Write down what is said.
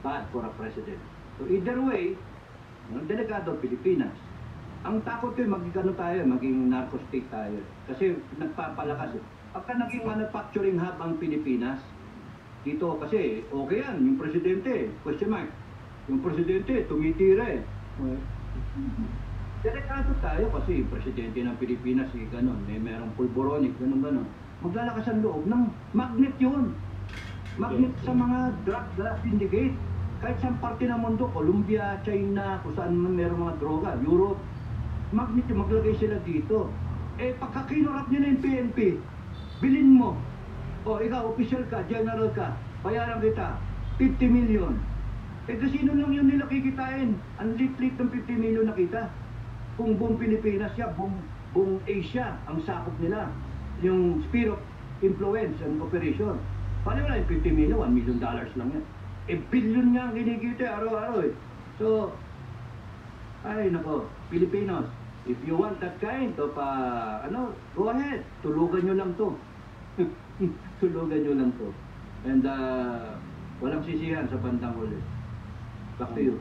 bad for a president. So either way, delikado Pilipinas. Ang takot ko maging tayo, maging narco state tayo. Kasi nagpapalakas. Pagka naging manufacturing hub ang Pilipinas, dito kasi okay yan, yung presidente, question mark. Yung presidente, tumitira eh. Delikado tayo kasi presidente ng Pilipinas, ganun, merong pulboronic, ganun. Maglalakas ang loob ng magnet yun. Magnet sa mga drug syndicate. Kahit sa parte ng mundo, Colombia, China, kung saan mayroong mga droga, Europe, magnet yung maglagay sila dito. Eh, pagka kinurap nyo na yung PNP, bilhin mo. O, ikaw, official ka, general ka, bayaran kita, 50 million. Eh, kasino lang yun nila kikitain? Ang lit-lit ng 50 million na kita. Kung buong Pilipinas siya, buong Asia, ang sakop nila. Yung sphere of influence and operation. Paano wala yung 50 million, $1 million lang yan. Eh, billion nga ang kinikita araw-araw eh. So, ay nako, Filipinos, if you want that kind of, go ahead, tulugan nyo lang to. Tulugan nyo lang to. And, walang sisihan sa bandang huli. Back to you.